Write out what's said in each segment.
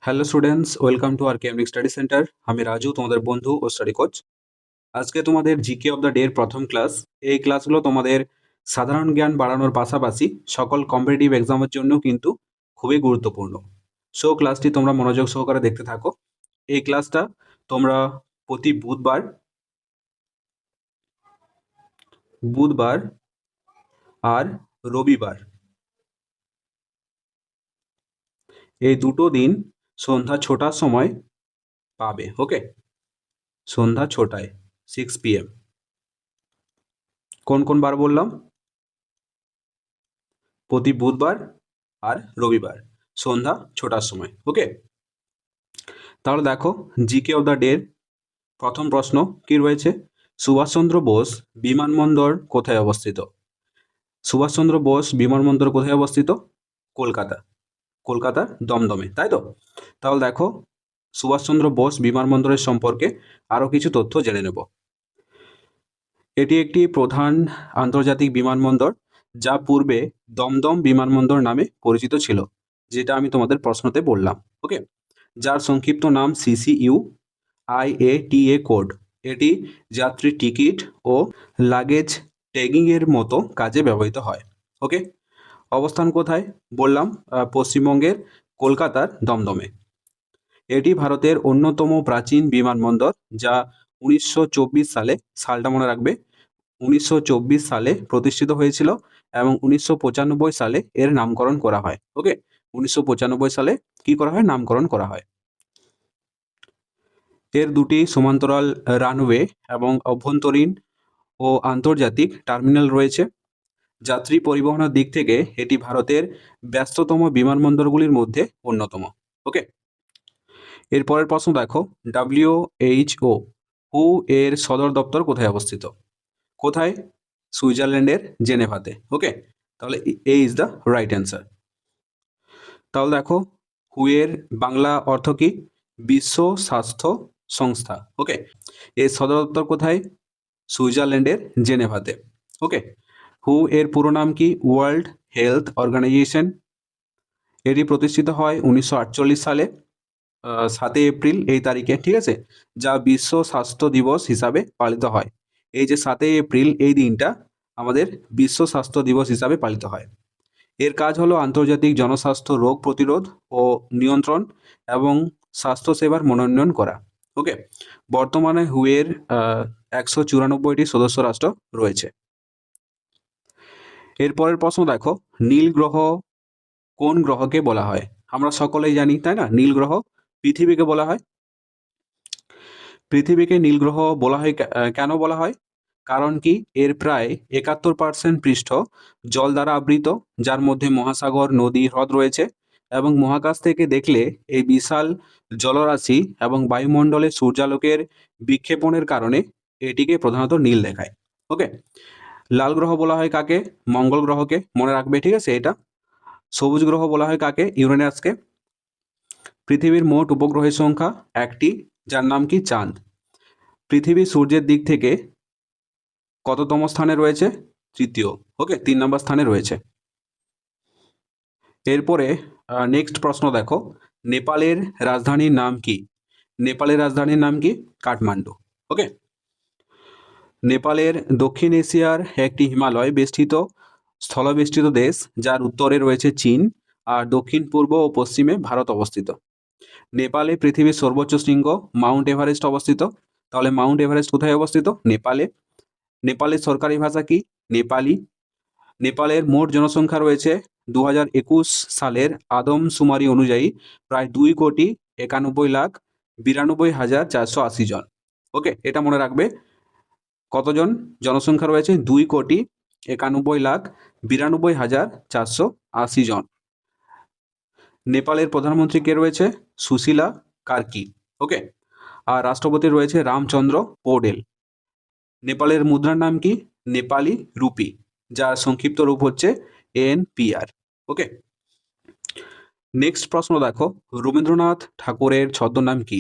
Hello students, welcome to R KMD study centre. আমি রাজু, তোমাদের বন্ধু ও স্টাডি কোচ। আজকে তোমাদের জিকে অফ দ্য ডে এর প্রথম ক্লাস। এই ক্লাসগুলো তোমাদের সাধারণ জ্ঞান বাড়ানোর পাশাপাশি সকল কম্পিটিটিভ এক্সামের জন্য কিন্তু খুবই গুরুত্বপূর্ণ। সো ক্লাসটি তোমরা মনোযোগ সহকারে দেখতে থাকো। এই ক্লাসটা তোমরা প্রতি বুধবার আর রবিবার এই দুটো দিন সন্ধ্যা 6টার সময় পাবে। ওকে, সন্ধ্যা 6টায়, 6 PM। কোন কোন বার বললাম? প্রতি বুধবার আর রবিবার সন্ধ্যা 6টার সময়। ওকে, তাহলে দেখো জিকে অফ দ্য ডে প্রথম প্রশ্ন কি রয়েছে। সুভাষচন্দ্র বোস বিমানবন্দর কোথায় অবস্থিত? সুভাষচন্দ্র বোস বিমানবন্দর কোথায় অবস্থিত? কলকাতা, কলকাতার দমদমে, তাই তো? তাহলে দেখো সুভাষচন্দ্র বোস বিমানবন্দরের সম্পর্কে আরও কিছু তথ্য জেনে নেব। এটি একটি প্রধান আন্তর্জাতিক বিমানবন্দর, যা পূর্বে দমদম বিমানবন্দর নামে পরিচিত ছিল, যেটা আমি তোমাদের প্রশ্নতে বললাম। ওকে, যার সংক্ষিপ্ত নাম সিসিইউ IATA কোড। এটি যাত্রী টিকিট ও লাগেজ ট্যাগিং এর মতো কাজে ব্যবহৃত হয়। ওকে, অবস্থান কোথায় বললাম? পশ্চিমবঙ্গের কলকাতার দমদমে। এটি ভারতের অন্যতম প্রাচীন বিমানবন্দর, যা 1924 সালে, সালটা মনে রাখবে, 1924 সালে প্রতিষ্ঠিত হয়েছিল এবং 1995 সালে এর নামকরণ করা হয়। ওকে, 1995 সালে কি করা হয়? নামকরণ করা হয়। এর দুটি সমান্তরাল রানওয়ে এবং অভ্যন্তরীণ ও আন্তর্জাতিক টার্মিনাল রয়েছে। যাত্রী পরিবহনের দিক থেকে এটি ভারতের ব্যস্ততম বিমানবন্দরগুলির মধ্যে অন্যতম। ওকে, এরপরের প্রশ্ন দেখো, WHO হু এর সদর দপ্তর কোথায় অবস্থিত? কোথায়? সুইজারল্যান্ডের জেনেভাতে। ওকে, তাহলে এ ইজ দ্য রাইট অ্যান্সার। তাহলে দেখো হু এর বাংলা অর্থ কি? বিশ্ব স্বাস্থ্য সংস্থা। ওকে, এর সদর দপ্তর কোথায়? সুইজারল্যান্ডের জেনেভাতে। ওকে, হু এর পুরো নাম কি? World Health Organization. এটি প্রতিষ্ঠিত হয় 1948 সালে 7 এপ্রিল এই তারিখে, ঠিক আছে, যা বিশ্ব স্বাস্থ্য দিবস হিসাবে পালিত হয়। এই যে 7 এপ্রিল এই দিনটা আমাদের বিশ্ব স্বাস্থ্য দিবস হিসাবে পালিত হয়। এর কাজ হলো আন্তর্জাতিক জনস্বাস্থ্য রোগ প্রতিরোধ ও নিয়ন্ত্রণ এবং স্বাস্থ্যসেবার মনোন্নয়ন করা। ওকে, বর্তমানে হুয়ের 194টি সদস্য রাষ্ট্র রয়েছে। এরপরের প্রশ্ন দেখো, নীল গ্রহ কোন গ্রহকে বলা হয়? আমরা সকলেই জানি, তাই না? নীল গ্রহ পৃথিবীকে বলা হয়। পৃথিবীকে নীল গ্রহ বলা হয় কেন বলা হয়? কারণ কি এর প্রায় 71% পৃষ্ঠ জল দ্বারা আবৃত, যার মধ্যে মহাসাগর, নদী, হ্রদ রয়েছে, এবং মহাকাশ থেকে দেখলে এই বিশাল জলরাশি এবং বায়ুমণ্ডলে সূর্যালোকের বিক্ষেপণের কারণে এটিকে প্রধানত নীল দেখায়। ওকে, লাল গ্রহ বলা হয় কাকে? মঙ্গল গ্রহকে, মনে রাখবে, ঠিক আছে এটা। সবুজ গ্রহ বলা হয় কাকে? ইউরেনাসকে। পৃথিবীর মোট উপগ্রহের সংখ্যা একটি, যার নাম কি? চাঁদ। পৃথিবী সূর্যের দিক থেকে কততম স্থানে রয়েছে? তৃতীয়। ওকে, 3 নম্বর স্থানে রয়েছে। এরপরে নেক্সট প্রশ্ন দেখো, নেপালের রাজধানীর নাম কি? নেপালের রাজধানীর নাম কি? কাঠমান্ডু। ওকে, নেপালের দক্ষিণ এশিয়ার একটি হিমালয় বেষ্টিত স্থলবেষ্টিত দেশ, যার উত্তরে রয়েছে চীন আর দক্ষিণ পূর্ব ও পশ্চিমে ভারত অবস্থিত। নেপালে পৃথিবীর সর্বোচ্চ শৃঙ্গ মাউন্ট এভারেস্ট অবস্থিত। তাহলে মাউন্ট এভারেস্ট কোথায় অবস্থিত? নেপালে। নেপালের সরকারি ভাষা কি? নেপালি। নেপালের মোট জনসংখ্যা রয়েছে 2021 সালের আদমশুমারি অনুযায়ী প্রায় 2,91,92,480 জন। ওকে, এটা মনে রাখবে, কতজন জনসংখ্যা রয়েছে? 2,91,92,480 জন। নেপালের প্রধানমন্ত্রী কে রয়েছে? সুশীলা কার্কি। ওকে, আর রাষ্ট্রপতি রয়েছে রামচন্দ্র পৌডেল। নেপালের মুদ্রার নাম কি? নেপালি রুপি, যার সংক্ষিপ্ত রূপ হচ্ছে NPR। ওকে, নেক্সট প্রশ্ন দেখো, রবীন্দ্রনাথ ঠাকুরের ছদ্মনাম কি?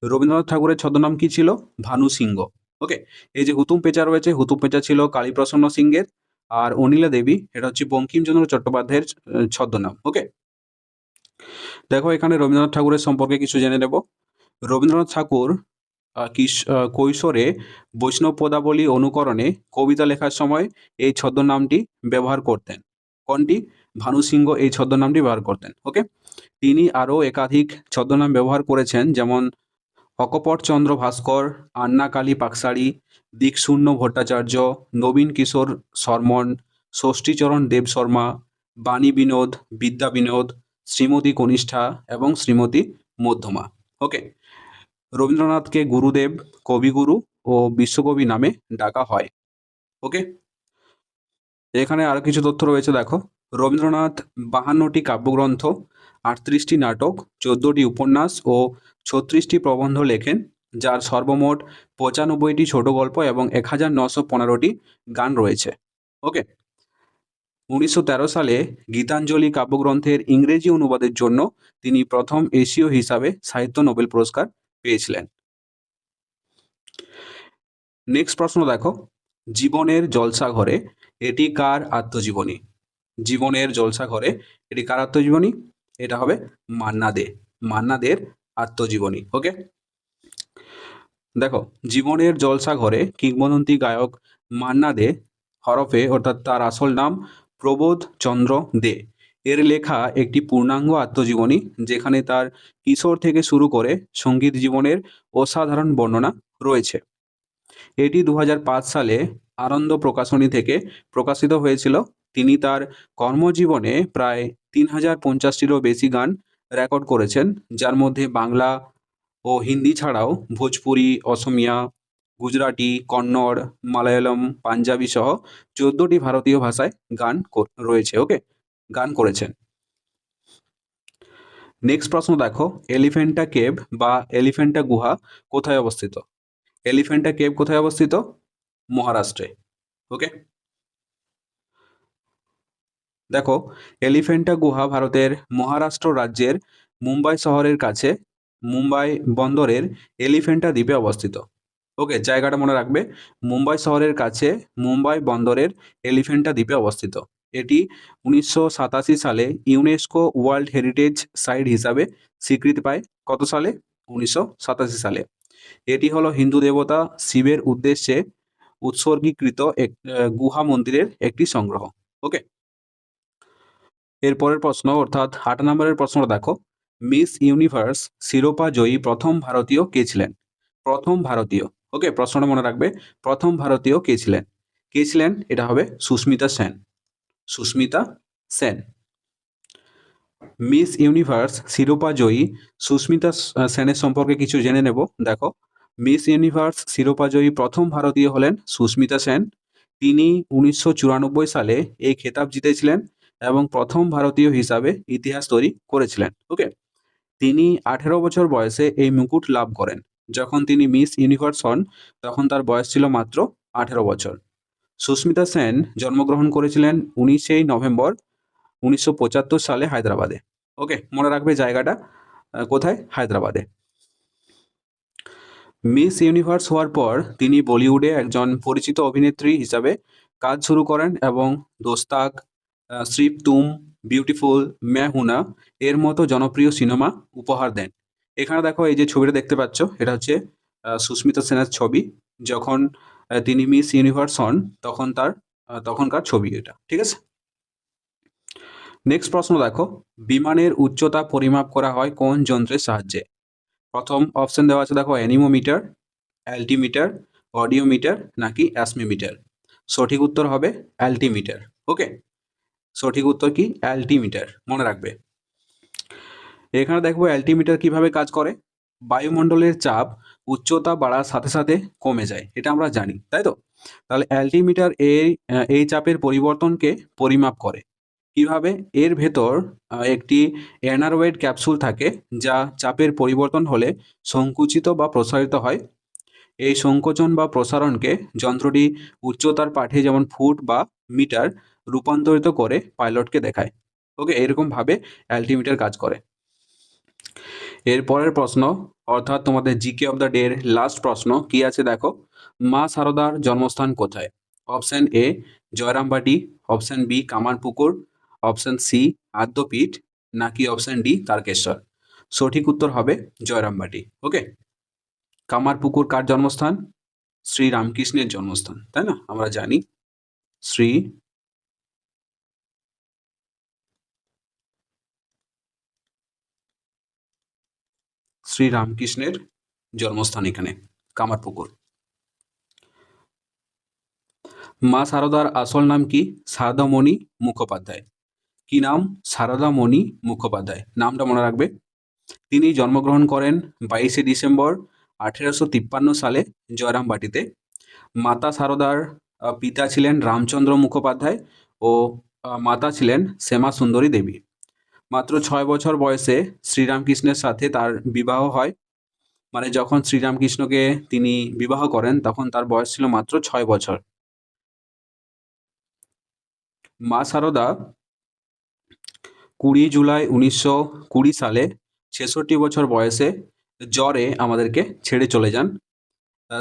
রবীন্দ্রনাথ ঠাকুরের ছদ্মনাম কি ছিল? ভানু সিংহ। ওকে, এই যে হুতুম পেঁচা রয়েছে, হুতুম পেঁচা ছিল কালীপ্রসন্ন সিংহের, আর অনিলা দেবী এটা হচ্ছে বঙ্কিমচন্দ্র চট্টোপাধ্যায়ের ছদ্মনাম। ওকে, দেখো এখানে রবীন্দ্রনাথ ঠাকুরের সম্পর্কে কিছু জেনে নেব। রবীন্দ্রনাথ ঠাকুর কৈশোরে বৈষ্ণব পদাবলী অনুকরণে কবিতা লেখার সময় এই ছদ্মনামটি ব্যবহার করতেন। কোনটি? ভানু সিংহ এই ছদ্মনামটি ব্যবহার করতেন। ওকে, তিনি আরও একাধিক ছদ্মনাম ব্যবহার করেছেন, যেমন অকপট চন্দ্র ভাস্কর, আন্না কালী পাকসারি, দিকশূন্য ভট্টাচার্য, নবীন কিশোর শর্মন, ষষ্ঠীচরণ দেব শর্মা, বাণী বিনোদ, বিদ্যা বিনোদ, শ্রীমতী কনিষ্ঠা এবং শ্রীমতী মধ্যমা। ওকে, রবীন্দ্রনাথকে গুরুদেব, কবিগুরু ও বিশ্বকবি নামে ডাকা হয়। ওকে, এখানে আরো কিছু তথ্য রয়েছে দেখো। রবীন্দ্রনাথ 52টি কাব্যগ্রন্থ, 38টি নাটক, 14টি উপন্যাস ও 36টি প্রবন্ধ লেখেন, যার সর্বমোট 95টি ছোট গল্প এবং 1915টি গান রয়েছে। ওকে, 1913 সালে গীতাঞ্জলি কাব্যগ্রন্থের ইংরেজি অনুবাদের জন্য তিনি প্রথম এশীয় হিসাবে সাহিত্য নোবেল পুরস্কার পেয়েছিলেন। নেক্সট প্রশ্ন দেখো, জীবনের জলসাঘরে এটি কার আত্মজীবনী? জীবনের জলসাঘরে এটি কার আত্মজীবনী? এটা হবে মান্না দে, মান্না দের আত্মজীবনী। ওকে, দেখো জীবনের জলসাঘরে কিংবদন্তি গায়ক মান্না দে হরফে অর্থাৎ তার আসল নাম প্রবোধ চন্দ্র দে এর লেখা একটি পূর্ণাঙ্গ আত্মজীবনী, যেখানে তার কিশোর থেকে শুরু করে সঙ্গীত জীবনের অসাধারণ বর্ণনা রয়েছে। এটি 2005 সালে আনন্দ প্রকাশনী থেকে প্রকাশিত হয়েছিল। তিনি তার কর্মজীবনে প্রায় 3050টিরও বেশি গান রেকর্ড করেছেন, যার মধ্যে বাংলা ও হিন্দি ছাড়াও ভোজপুরি, অসমিয়া, গুজরাটি, কন্নড়, মালায়ালম, পাঞ্জাবি সহ 14টি ভারতীয় ভাষায় গান রয়েছে। ওকে, গান করেছেন। নেক্সট প্রশ্ন দেখো, এলিফ্যান্টা কেভ বা এলিফ্যান্টা গুহা কোথায় অবস্থিত? এলিফ্যান্টা কেভ কোথায় অবস্থিত? মহারাষ্ট্রে। ওকে, দেখো এলিফ্যান্টা গুহা ভারতের মহারাষ্ট্র রাজ্যের মুম্বাই শহরের কাছে মুম্বাই বন্দরের এলিফ্যান্টা দ্বীপে অবস্থিত। ওকে, জায়গাটা মনে রাখবে, মুম্বাই শহরের কাছে মুম্বাই বন্দরের এলিফ্যান্টা দ্বীপে অবস্থিত। এটি 1987 সালে ইউনেস্কো ওয়ার্ল্ড হেরিটেজ সাইট হিসাবে স্বীকৃতি পায়। কত সালে? 1987 সালে। এটি হলো হিন্দু দেবতা শিবের উদ্দেশ্যে উৎসর্গীকৃত এক গুহা মন্দিরের একটি সংগ্রহ। ওকে, এরপরের প্রশ্ন অর্থাৎ 8 নম্বরের প্রশ্নটা দেখো, মিস ইউনিভার্স শিরোপা জয়ী প্রথম ভারতীয় কে ছিলেন? প্রথম ভারতীয়। ওকে, প্রশ্নটা মনে রাখবে, প্রথম ভারতীয় কে ছিলেন? কে ছিলেন? এটা হবে সুস্মিতা সেন। সুস্মিতা সেন। মিস ইউনিভার্স শিরোপা জয়ী সুস্মিতা সেনের সম্পর্কে কিছু জেনে নেব। দেখো, মিস ইউনিভার্স শিরোপা জয়ী প্রথম ভারতীয় হলেন সুস্মিতা সেন। তিনি 1994 সালে এই খেতাব জিতেছিলেন এবং প্রথম ভারতীয় হিসাবে ইতিহাস তৈরি করেছিলেন। ওকে, তিনি 18 বছর বয়সে এই মুকুট লাভ করেন। যখন তিনি মিস ইউনিভার্স হন তখন তার বয়স ছিল মাত্র 18 বছর। সুস্মিতা সেন জন্মগ্রহণ করেছিলেন 19 নভেম্বর 1975 সালে হায়দ্রাবাদে। ওকে, মনে রাখবে জায়গাটা কোথায়? হায়দ্রাবাদে। মিস ইউনিভার্স হওয়ার পর তিনি বলিউডে একজন পরিচিত অভিনেত্রী হিসাবে কাজ শুরু করেন এবং দোস্তাক, সির্ফ তুম, বিউটিফুল, मैं हूं ना এর মতো জনপ্রিয় সিনেমা উপহার দেন। এখানে দেখো এই যে ছবিটা দেখতে পাচ্ছ, এটা হচ্ছে সুস্মিতা সেনের ছবি। যখন তিনি মিস ইউনিভার্স হন তখন তখনকার ছবি এটা। ঠিক আছে, নেক্সট প্রশ্ন দেখো, বিমানের উচ্চতা পরিমাপ করা হয় কোন যন্ত্রের সাহায্যে? প্রথম অপশন দেওয়া আছে দেখো, অ্যানিমোমিটার, অ্যালটিমিটার, অডিওমিটার নাকি অ্যাসমিমিটার। সঠিক উত্তর হবে অ্যালটিমিটার। ওকে, সঠিক উত্তর কি? অ্যালটিমিটার। মনে রাখবে। এখানে দেখবো অ্যালটিমিটার কিভাবে কাজ করে। বায়ুমণ্ডলের চাপ উচ্চতা বাড়ার সাথে সাথে কমে যায়, এটা আমরা জানি, তাই তো? তাহলে অ্যালটিমিটার এই চাপের পরিবর্তনকে পরিমাপ করে। কিভাবে? এর ভেতর একটি অ্যানারয়েড ক্যাপসুল থাকে, যা চাপের পরিবর্তন হলে সংকুচিত বা প্রসারিত হয়। এই সংকোচন বা প্রসারণকে যন্ত্রটি উচ্চতার পাঠে যেমন ফুট বা মিটার রূপান্তরিত করে পাইলটকে দেখায়। ওকে, এরকমভাবে অ্যালটিমিটার কাজ করে। এর পরের প্রশ্ন অর্থাৎ তোমাদের জিকে অফ দ্য ডে এর লাস্ট প্রশ্ন কি আছে দেখো, মা সারদার জন্মস্থান কোথায়? Option A Jayrambati, option B Kamarpukur, option C Adyapeeth নাকি অপশন ডি তারকেশ্বর? সঠিক উত্তর হবে জয়রামবাটি। ওকে, কামারপুকুর কার জন্মস্থান? শ্রী রামকৃষ্ণের জন্মস্থান, তাই না? আমরা জানি শ্রী রামকৃষ্ণের জন্মস্থান এখানে কামারপুকুর। মা সারদার আসল নাম কি? সারদামণি মুখোপাধ্যায়। কি নাম? সারদামণি মুখোপাধ্যায়, নামটা মনে রাখবে। তিনি জন্মগ্রহণ করেন 22শে ডিসেম্বর 1853 সালে জয়রামবাটিতে। মাতা সারদার পিতা ছিলেন রামচন্দ্র মুখোপাধ্যায় ও মাতা ছিলেন শ্যামা সুন্দরী দেবী। মাত্র 6 বছর বয়সে শ্রীরামকৃষ্ণের সাথে তার বিবাহ হয়। মানে যখন শ্রীরামকৃষ্ণকে তিনি বিবাহ করেন তখন তার বয়স ছিল মাত্র 6 বছর। মা সারদা 20 জুলাই 1920 সালে 66 বছর বয়সে জ্বরে আমাদেরকে ছেড়ে চলে যান।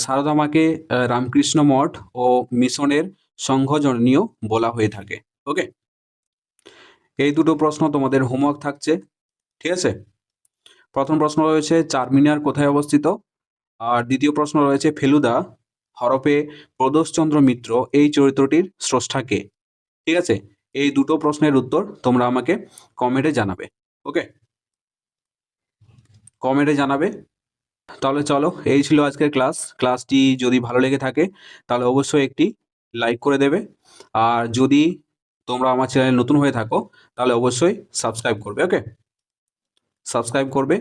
সারদা মাকে রামকৃষ্ণ মঠ ও মিশনের সংঘজননীয় বলা হয়ে থাকে। ওকে, এই দুটো প্রশ্ন তোমাদের হোমওয়ার্ক থাকছে, ঠিক আছে? প্রথম প্রশ্ন রয়েছে চারমিনার কোথায় অবস্থিত, আর দ্বিতীয় প্রশ্ন রয়েছে ফেলুদা হরপে প্রদোষচন্দ্র মিত্র এই চরিত্রটির স্রষ্টা কে? ঠিক আছে, এই দুটো প্রশ্নের উত্তর তোমরা আমাকে কমেন্টে জানাবে। ওকে, কমেন্টে জানাবে। তাহলে চলো, এই ছিল আজকের ক্লাসটি যদি ভালো লেগে থাকে তাহলে অবশ্যই একটি লাইক করে দেবে, আর যদি তোমরা আমার চ্যানেলে নতুন হয়ে থাকো তাহলে অবশ্যই সাবস্ক্রাইব করবে। ওকে, সাবস্ক্রাইব করবে।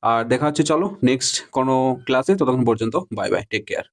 আর দেখা হচ্ছে চলো নেক্সট কোনো ক্লাসে, ততক্ষণ পর্যন্ত বাই বাই, টেক কেয়ার।